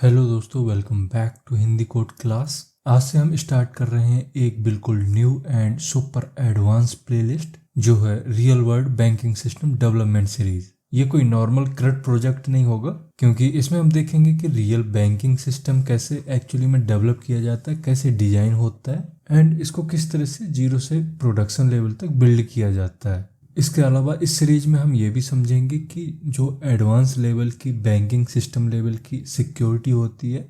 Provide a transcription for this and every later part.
Hello दोस्तों, welcome back to Hindi code class. आज से हम स्टार्ट कर रहे हैं एक बिल्कुल new and super advance playlist जो है real world banking system development series. ये कोई नॉर्मल क्रेड प्रोजेक्ट नहीं होगा, क्योंकि इसमें हम देखेंगे कि रियल बैंकिंग सिस्टम कैसे एक्चुअली में डेवलप किया जाता है, कैसे डिजाइन होता है एंड इसको किस तरह से जीरो से प्रोडक्शन लेवल तक बिल्ड किया जाता है। इसके अलावा इस सीरीज में हम ये भी समझेंगे कि जो एडवांस लेवल की बैंकिंग सिस्टम लेवल की सिक्योरिटी होती है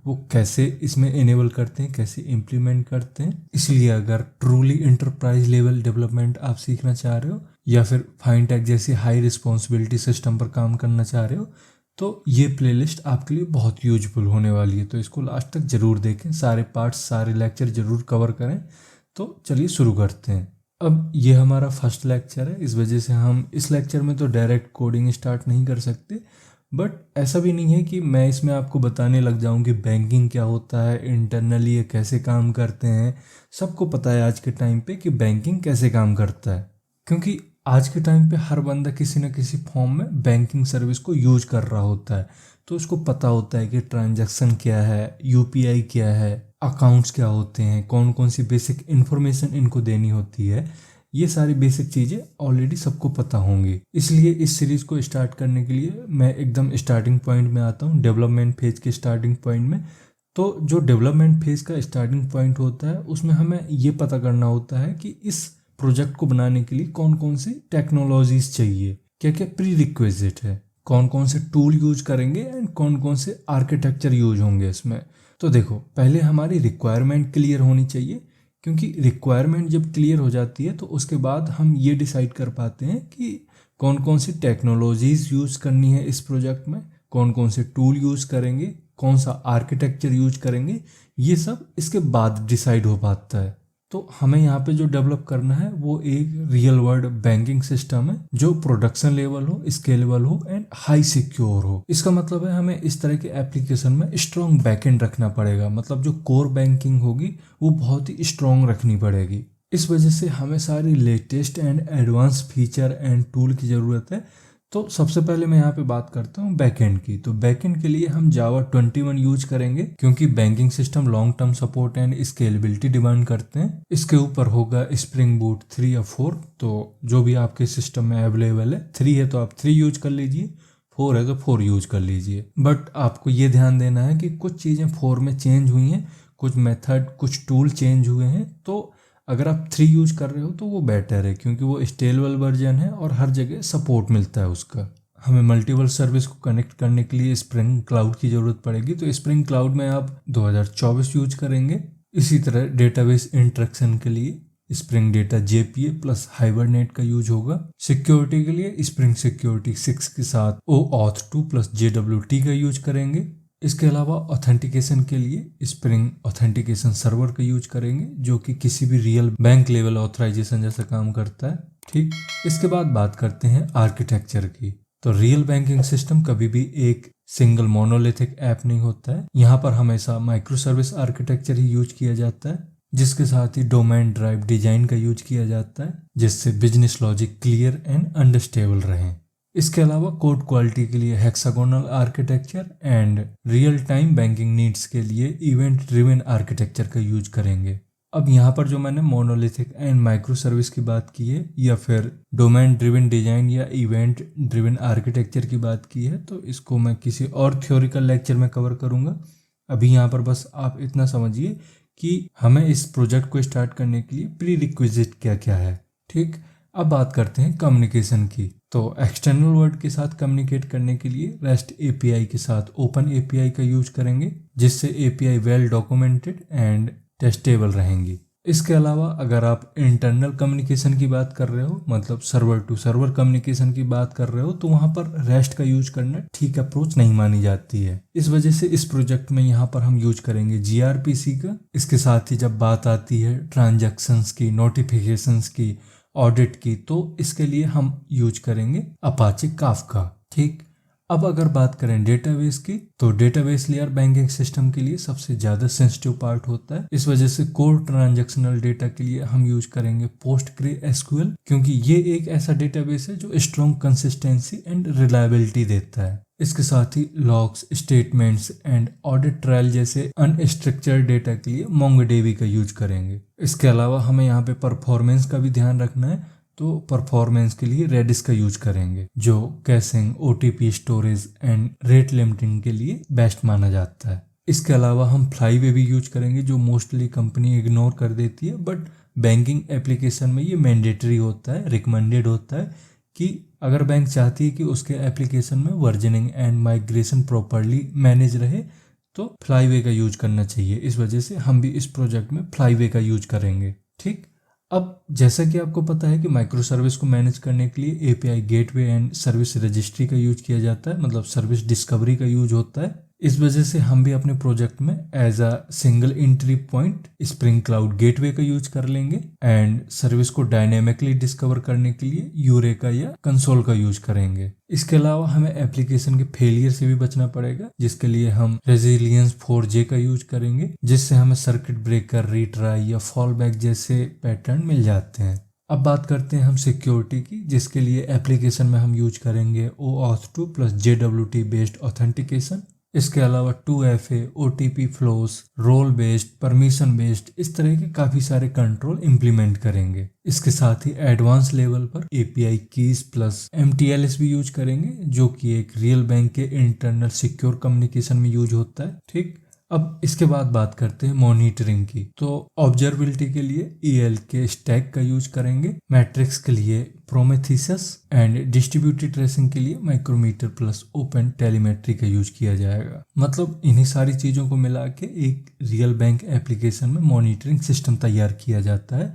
वो कैसे इसमें इनेबल करते हैं, कैसे इम्प्लीमेंट करते हैं। इसलिए अगर ट्रूली इंटरप्राइज लेवल डेवलपमेंट आप सीखना चाह रहे हो या फिर फाइनटेक जैसी हाई रिस्पॉन्सिबिलिटी सिस्टम पर काम करना चाह रहे हो तो ये प्लेलिस्ट आपके लिए बहुत यूजफुल होने वाली है। तो इसको लास्ट तक जरूर देखें, सारे पार्ट्स सारे लेक्चर जरूर कवर करें। तो चलिए शुरू करते हैं। अब ये हमारा फर्स्ट लेक्चर है, इस वजह से हम इस लेक्चर में तो डायरेक्ट कोडिंग स्टार्ट नहीं कर सकते, बट ऐसा भी नहीं है कि मैं इसमें आपको बताने लग जाऊं कि बैंकिंग क्या होता है, इंटरनली ये कैसे काम करते हैं। सबको पता है आज के टाइम पे कि बैंकिंग कैसे काम करता है, क्योंकि आज के टाइम पे हर बंदा किसी न किसी फॉर्म में बैंकिंग सर्विस को यूज कर रहा होता है। तो उसको पता होता है कि ट्रांजैक्शन क्या है, यूपीआई क्या है, अकाउंट्स क्या होते हैं, कौन कौन सी बेसिक इन्फॉर्मेशन इनको देनी होती है। ये सारी बेसिक चीज़ें ऑलरेडी सबको पता होंगी। इसलिए इस सीरीज को स्टार्ट करने के लिए मैं एकदम स्टार्टिंग पॉइंट में आता हूँ, डेवलपमेंट फेज के स्टार्टिंग पॉइंट में। तो जो डेवलपमेंट फेज का स्टार्टिंग पॉइंट होता है उसमें हमें ये पता करना होता है कि इस प्रोजेक्ट को बनाने के लिए कौन कौन सी टेक्नोलॉजीज चाहिए, क्या क्या प्री रिक्विजिट है, कौन कौन से टूल यूज करेंगे एंड कौन कौन से आर्किटेक्चर यूज होंगे इसमें। तो देखो, पहले हमारी रिक्वायरमेंट क्लियर होनी चाहिए, क्योंकि रिक्वायरमेंट जब क्लियर हो जाती है तो उसके बाद हम ये डिसाइड कर पाते हैं कि कौन कौन सी टेक्नोलॉजीज यूज करनी है इस प्रोजेक्ट में, कौन कौन से टूल यूज करेंगे, कौन सा आर्किटेक्चर यूज करेंगे। ये सब इसके बाद डिसाइड हो पाता है। तो हमें यहाँ पे जो डेवलप करना है वो एक रियल वर्ल्ड बैंकिंग सिस्टम है जो प्रोडक्शन लेवल हो, स्केलेबल हो एंड हाई सिक्योर हो। इसका मतलब है हमें इस तरह के एप्लीकेशन में स्ट्रॉन्ग बैकएंड रखना पड़ेगा, मतलब जो कोर बैंकिंग होगी वो बहुत ही स्ट्रॉन्ग रखनी पड़ेगी। इस वजह से हमें सारी latest and advance feature and tool की ज़रूरत है। तो सबसे पहले मैं यहाँ पे बात करता हूँ बैकएंड की। तो बैकएंड के लिए हम जावा 21 यूज करेंगे, क्योंकि banking system long term support and scalability demand करते हैं। इसके ऊपर होगा स्प्रिंग बूट 3 या 4, तो जो भी आपके सिस्टम में अवेलेबल है। 3 है तो आप 3 यूज कर लीजिए, 4 है तो 4 यूज कर लीजिए। बट आपको ये ध्यान देना है कि कुछ चीज़ें 4 में चेंज हुई हैं, कुछ मेथड कुछ टूल चेंज हुए हैं। तो अगर आप 3 यूज कर रहे हो तो वो बेटर है, क्योंकि वो स्केलेबल वर्जन है और हर जगह सपोर्ट मिलता है उसका। हमें मल्टीपल सर्विस को कनेक्ट करने के लिए स्प्रिंग क्लाउड की ज़रूरत पड़ेगी, तो स्प्रिंग क्लाउड में आप 2024 यूज करेंगे। इसी तरह डेटाबेस इंटरेक्शन के लिए spring data JPA plus hibernate का यूज होगा। सिक्योरिटी के लिए स्प्रिंग सिक्योरिटी 6 के साथ OAuth 2 प्लस JWT का यूज करेंगे। इसके अलावा ऑथेंटिकेशन के लिए स्प्रिंग ऑथेंटिकेशन सर्वर का यूज करेंगे, जो कि किसी भी रियल बैंक लेवल ऑथराइजेशन जैसा काम करता है। ठीक, इसके बाद बात करते हैं आर्किटेक्चर की। तो रियल बैंकिंग सिस्टम कभी भी एक सिंगल मोनोलिथिक ऐप नहीं होता है। यहाँ पर हमेशा माइक्रो सर्विस आर्किटेक्चर ही यूज किया जाता है, जिसके साथ ही डोमेन ड्राइव डिजाइन का यूज किया जाता है, जिससे business logic clear and understandable रहे। इसके अलावा कोड क्वालिटी के लिए hexagonal architecture and real time banking needs के लिए इवेंट ड्रिवन आर्किटेक्चर का यूज करेंगे। अब यहाँ पर जो मैंने मोनोलिथिक एंड माइक्रो सर्विस की बात की है, या फिर डोमेन ड्रिवन डिजाइन या इवेंट ड्रिवन आर्किटेक्चर की बात की है, तो इसको मैं किसी और थ्योरिकल लेक्चर में कवर करूँगा। अभी यहाँ पर बस आप इतना समझिए कि हमें इस प्रोजेक्ट को स्टार्ट करने के लिए प्री रिक्विजिट क्या क्या है। ठीक, अब बात करते हैं कम्युनिकेशन की। तो एक्सटर्नल वर्ल्ड के साथ कम्युनिकेट करने के लिए रेस्ट एपीआई के साथ ओपन एपीआई का यूज करेंगे, जिससे API well documented and testable रहेंगी। इसके अलावा अगर आप इंटरनल कम्युनिकेशन की बात कर रहे हो, मतलब सर्वर टू सर्वर कम्युनिकेशन की बात कर रहे हो, तो वहाँ पर रेस्ट का यूज करना ठीक अप्रोच नहीं मानी जाती है। इस वजह से इस प्रोजेक्ट में यहाँ पर हम यूज करेंगे जीआरपीसी का। इसके साथ ही जब बात आती है ट्रांजैक्शंस की, नोटिफिकेशंस की, ऑडिट की, तो इसके लिए हम यूज करेंगे अपाचे काफका। ठीक, अब अगर बात करें डेटाबेस की, तो डेटाबेस लेयर बैंकिंग सिस्टम के लिए सबसे ज़्यादा सेंसिटिव पार्ट होता है। इस वजह से कोर ट्रांजैक्शनल डेटा के लिए हम यूज करेंगे PostgreSQL, क्योंकि ये एक ऐसा डेटाबेस है जो स्ट्रॉन्ग कंसिस्टेंसी एंड रिलायबिलिटी देता है। इसके साथ ही logs, statements and audit trail जैसे अनस्ट्रक्चर्ड डेटा के लिए मोंगोडीबी का यूज करेंगे। इसके अलावा हमें यहाँ पे परफॉर्मेंस का भी ध्यान रखना है, तो परफॉर्मेंस के लिए रेडिस का यूज करेंगे, जो caching, OTP storage and rate limiting के लिए बेस्ट माना जाता है। इसके अलावा हम फ्लाईवे भी यूज करेंगे, जो मोस्टली कंपनी इग्नोर कर देती है, बट बैंकिंग एप्लीकेशन में ये मैंडेटरी होता है, रिकमेंडेड होता है कि अगर बैंक चाहती है कि उसके एप्लीकेशन में versioning and migration properly manage रहे तो फ्लाईवे का यूज करना चाहिए। इस वजह से हम भी इस प्रोजेक्ट में फ्लाईवे का यूज करेंगे। ठीक, अब जैसा कि आपको पता है कि माइक्रो सर्विस को मैनेज करने के लिए API gateway and service registry का यूज किया जाता है, मतलब सर्विस डिस्कवरी का यूज होता है। इस वजह से हम भी अपने प्रोजेक्ट में as a single entry point spring cloud gateway का यूज कर लेंगे एंड सर्विस को डायनेमिकली डिस्कवर करने के लिए यूरेका या कंसोल का यूज करेंगे। इसके अलावा हमें एप्लीकेशन के फेलियर से भी बचना पड़ेगा, जिसके लिए हम रेजिलियंस 4J का यूज करेंगे, जिससे हमें सर्किट ब्रेकर, रीट्राई या फॉल बैक जैसे पैटर्न मिल जाते हैं। अब बात करते हैं हम सिक्योरिटी की, जिसके लिए एप्लीकेशन में हम यूज करेंगे OAuth2 plus JWT based authentication. इसके अलावा 2FA, OTP flows, role based, permission based, इस तरह के काफ़ी सारे कंट्रोल इम्प्लीमेंट करेंगे। इसके साथ ही एडवांस लेवल पर API कीज प्लस MTLS भी यूज करेंगे, जो कि एक रियल बैंक के इंटरनल सिक्योर कम्युनिकेशन में यूज होता है। ठीक, अब इसके बाद बात करते हैं मॉनिटरिंग की। तो ऑब्जर्वेबिलिटी के लिए ELK स्टैक का यूज करेंगे, मैट्रिक्स के लिए प्रोमेथियस एंड डिस्ट्रीब्यूटेड ट्रेसिंग के लिए माइक्रोमीटर प्लस ओपन टेलीमेट्री का यूज किया जाएगा। मतलब इन्हीं सारी चीज़ों को मिला के एक रियल बैंक एप्लीकेशन में मॉनिटरिंग सिस्टम तैयार किया जाता है।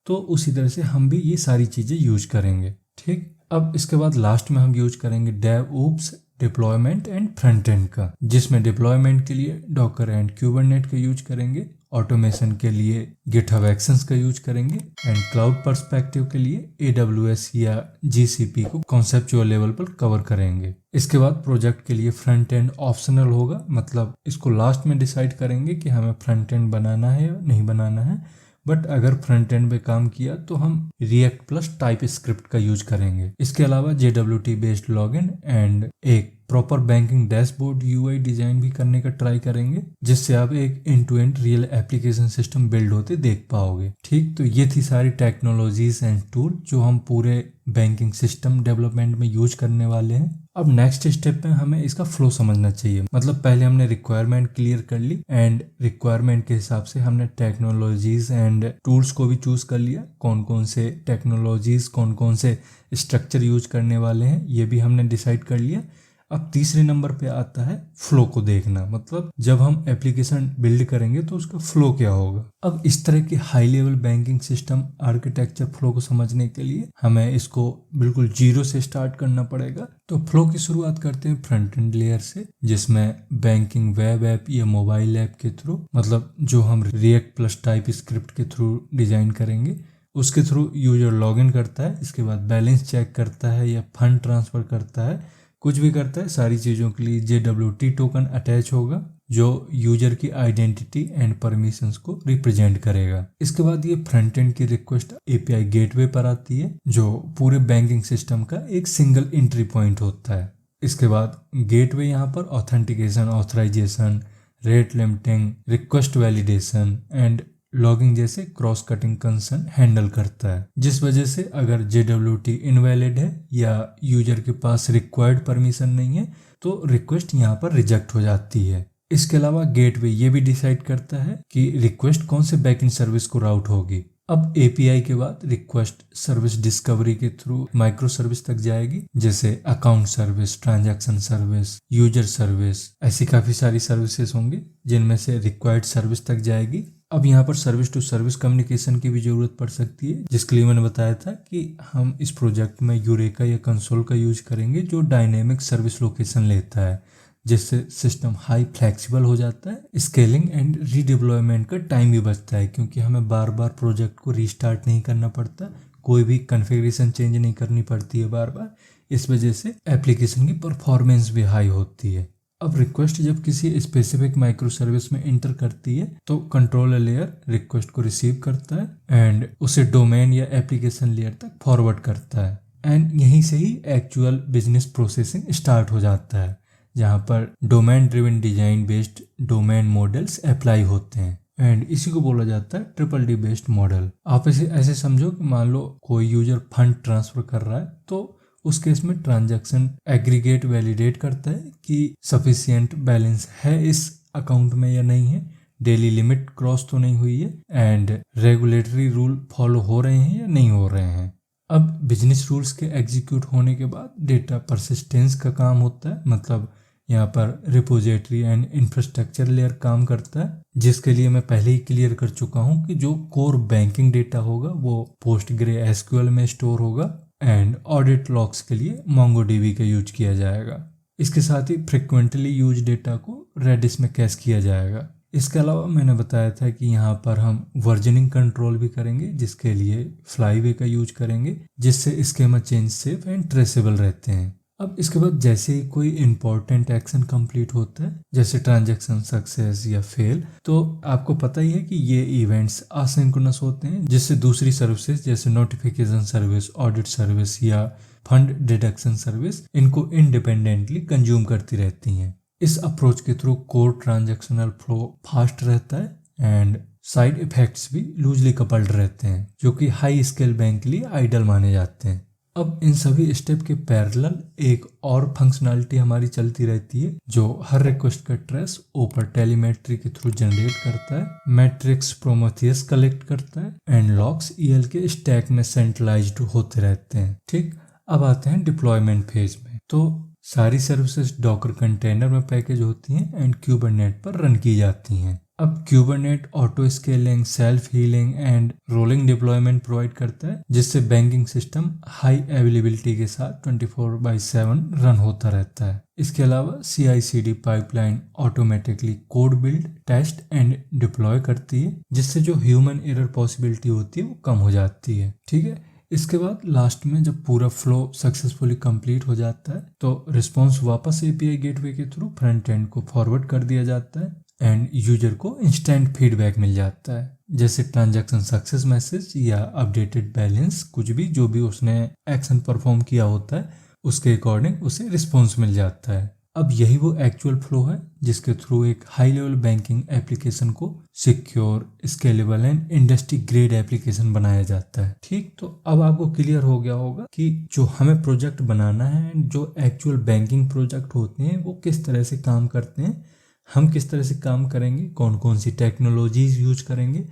तो उसी तरह से हम भी ये सारी चीज़ें यूज करेंगे। ठीक, अब इसके बाद लास्ट में हम यूज करेंगे DevOps, deployment and front end का, जिसमें डिप्लॉयमेंट के लिए डॉकर एंड क्यूबरनेट का यूज करेंगे, ऑटोमेशन के लिए GitHub एक्शंस का यूज करेंगे एंड क्लाउड पर्सपेक्टिव के लिए AWS या GCP को कॉन्सेप्चुअल लेवल पर कवर करेंगे। इसके बाद प्रोजेक्ट के लिए फ्रंट एंड ऑप्शनल होगा, मतलब इसको लास्ट में डिसाइड करेंगे कि हमें फ्रंट एंड बनाना है या नहीं बनाना है। बट अगर फ्रंट एंड पे काम किया तो हम रिएक्ट प्लस टाइप स्क्रिप्ट का यूज करेंगे। इसके अलावा JWT बेस्ड लॉगिन एंड एक proper banking dashboard UI design भी करने का ट्राई करेंगे, जिससे आप एक end to end real application system build होते देख पाओगे। ठीक, तो ये थी सारी टेक्नोलॉजीज एंड टूल जो हम पूरे बैंकिंग सिस्टम डेवलपमेंट में यूज करने वाले हैं। अब नेक्स्ट स्टेप में हमें इसका फ्लो समझना चाहिए। मतलब पहले हमने रिक्वायरमेंट क्लियर कर ली एंड रिक्वायरमेंट के हिसाब से हमने टेक्नोलॉजीज एंड टूल्स को भी चूज कर लिया, कौन कौन से टेक्नोलॉजीज, कौन कौन से स्ट्रक्चर यूज करने वाले हैं, ये भी हमने डिसाइड कर लिया। अब तीसरे नंबर पे आता है फ्लो को देखना, मतलब जब हम एप्लीकेशन बिल्ड करेंगे तो उसका फ्लो क्या होगा। अब इस तरह के high level banking system architecture flow को समझने के लिए हमें इसको बिल्कुल जीरो से स्टार्ट करना पड़ेगा। तो फ्लो की शुरुआत करते हैं फ्रंट एंड लेयर से, जिसमें बैंकिंग वेब ऐप या मोबाइल ऐप के थ्रू, मतलब जो हम रिएक्ट प्लस टाइप स्क्रिप्ट के थ्रू डिजाइन करेंगे, उसके थ्रू यूजर लॉगिन करता है, इसके बाद बैलेंस चेक करता है या फंड ट्रांसफर करता है, कुछ भी करता है। सारी चीज़ों के लिए JWT टोकन अटैच होगा, जो यूजर की आइडेंटिटी एंड परमिशंस को रिप्रेजेंट करेगा। इसके बाद ये फ्रंट एंड की रिक्वेस्ट API गेटवे पर आती है, जो पूरे बैंकिंग सिस्टम का एक सिंगल एंट्री पॉइंट होता है। इसके बाद गेटवे यहाँ पर authentication, authorization, rate limiting, request validation and logging जैसे क्रॉस कटिंग कंसर्न हैंडल करता है, जिस वजह से अगर JWT इनवैलिड है या यूजर के पास रिक्वायर्ड परमिशन नहीं है तो रिक्वेस्ट यहाँ पर रिजेक्ट हो जाती है। इसके अलावा गेटवे ये भी डिसाइड करता है कि रिक्वेस्ट कौन से बैकएंड सर्विस को राउट होगी। अब API के बाद रिक्वेस्ट सर्विस डिस्कवरी के थ्रू माइक्रो सर्विस तक जाएगी, जैसे account service, transaction service, user service, ऐसी काफी सारी सर्विसेज होंगी जिनमें से रिक्वायर्ड सर्विस तक जाएगी। अब यहाँ पर सर्विस टू सर्विस कम्युनिकेशन की भी जरूरत पड़ सकती है, जिसके लिए मैंने बताया था कि हम इस प्रोजेक्ट में यूरेका या कंसोल का यूज करेंगे, जो डायनेमिक सर्विस लोकेशन लेता है, जिससे सिस्टम हाई फ्लेक्सिबल हो जाता है। स्केलिंग एंड रीडिप्लॉयमेंट का टाइम भी बचता है, क्योंकि हमें बार बार प्रोजेक्ट को रीस्टार्ट नहीं करना पड़ता, कोई भी कॉन्फ़िगरेशन चेंज नहीं करनी पड़ती है बार बार। इस वजह से एप्लीकेशन की परफॉर्मेंस भी हाई होती है। अब रिक्वेस्ट जब किसी स्पेसिफिक माइक्रो सर्विस में इंटर करती है तो कंट्रोलर लेयर रिक्वेस्ट को रिसीव करता है एंड उसे डोमेन या एप्लीकेशन लेयर तक फॉरवर्ड करता है एंड यहीं से ही एक्चुअल बिजनेस प्रोसेसिंग स्टार्ट हो जाता है। जहाँ पर domain driven design based domain models apply होते हैं एंड इसी को बोला जाता है ट्रिपल डी बेस्ड मॉडल। आप इसे ऐसे समझो कि मान लो कोई यूजर फंड ट्रांसफर कर रहा है तो उस केस में ट्रांजैक्शन एग्रीगेट वैलिडेट करता है कि सफिशिएंट बैलेंस है इस अकाउंट में या नहीं है, डेली लिमिट क्रॉस तो नहीं हुई है एंड रेगुलेटरी रूल फॉलो हो रहे हैं या नहीं हो रहे हैं। अब बिजनेस रूल्स के एग्जीक्यूट होने के बाद डेटा परसिस्टेंस का काम होता है, मतलब यहाँ पर रिपोजिटरी एंड इंफ्रास्ट्रक्चर लेयर काम करता है, जिसके लिए मैं पहले ही क्लियर कर चुका हूँ कि जो कोर बैंकिंग डेटा होगा वो PostgreSQL में स्टोर होगा एंड ऑडिट लॉग्स के लिए MongoDB का यूज किया जाएगा। इसके साथ ही फ्रिक्वेंटली यूज डेटा को रेडिस में कैश किया जाएगा। इसके अलावा मैंने बताया था कि यहाँ पर हम वर्जनिंग कंट्रोल भी करेंगे, जिसके लिए फ्लाईवे का यूज करेंगे, जिससे schema change safe and traceable रहते हैं। अब इसके बाद जैसे ही कोई इंपॉर्टेंट एक्शन कंप्लीट होता है, जैसे ट्रांजैक्शन सक्सेस या फेल, तो आपको पता ही है कि ये इवेंट्स असिंक्रोनस होते हैं, जिससे दूसरी सर्विसेज जैसे नोटिफिकेशन सर्विस, ऑडिट सर्विस या फंड डिडक्शन सर्विस इनको इंडिपेंडेंटली कंज्यूम करती रहती हैं। इस अप्रोच के through core transactional flow fast रहता है एंड साइड इफेक्ट्स भी लूजली कपल्ड रहते हैं, जो कि हाई स्केल बैंक के लिए आइडल माने जाते हैं। अब इन सभी स्टेप के पैरेलल एक और फंक्शनैलिटी हमारी चलती रहती है, जो हर रिक्वेस्ट का ट्रेस ऊपर टेलीमेट्री के थ्रू जनरेट करता है, मैट्रिक्स प्रोमेथियस कलेक्ट करता है एंड लॉग्स EL के स्टैक में सेंट्रलाइज्ड होते रहते हैं। ठीक, अब आते हैं डिप्लॉयमेंट फेज में। तो सारी सर्विसेज डॉकर कंटेनर में पैकेज होती हैं एंड क्यूबरनेट पर रन की जाती हैं। अब क्यूबरनेट auto scaling, self healing and rolling deployment provide करता है, जिससे बैंकिंग सिस्टम हाई अवेलेबिलिटी के साथ 24/7 रन होता रहता है। इसके अलावा CI/CD pipeline automatically code build, test and deploy करती है, जिससे जो ह्यूमन एरर पॉसिबिलिटी होती है वो कम हो जाती है। ठीक है, इसके बाद लास्ट में जब पूरा फ्लो सक्सेसफुली कंप्लीट हो जाता है तो रिस्पॉन्स वापस API गेटवे के थ्रू फ्रंट एंड को फॉरवर्ड कर दिया जाता है एंड यूजर को इंस्टेंट फीडबैक मिल जाता है, जैसे ट्रांजैक्शन सक्सेस मैसेज या अपडेटेड बैलेंस, कुछ भी जो भी उसने एक्शन परफॉर्म किया होता है उसके अकॉर्डिंग उसे रिस्पॉन्स मिल जाता है। अब यही वो एक्चुअल फ्लो है जिसके थ्रू एक हाई लेवल बैंकिंग एप्लीकेशन को secure, scalable and industry grade application बनाया जाता है। ठीक, तो अब आपको क्लियर हो गया होगा कि जो हमें प्रोजेक्ट बनाना है एंड जो एक्चुअल बैंकिंग प्रोजेक्ट होते हैं वो किस तरह से काम करते हैं, हम किस तरह से काम करेंगे, कौन कौन सी टेक्नोलॉजीज यूज करेंगे,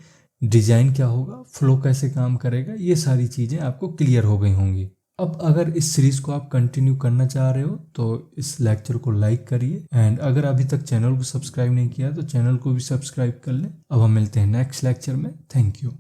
डिजाइन क्या होगा, फ्लो कैसे काम करेगा, ये सारी चीजें आपको क्लियर हो गई होंगी। अब अगर इस सीरीज को आप कंटिन्यू करना चाह रहे हो तो इस लेक्चर को लाइक करिए एंड अगर अभी तक चैनल को सब्सक्राइब नहीं किया तो चैनल को भी सब्सक्राइब कर लें। अब हम मिलते हैं नेक्स्ट लेक्चर में। Thank you.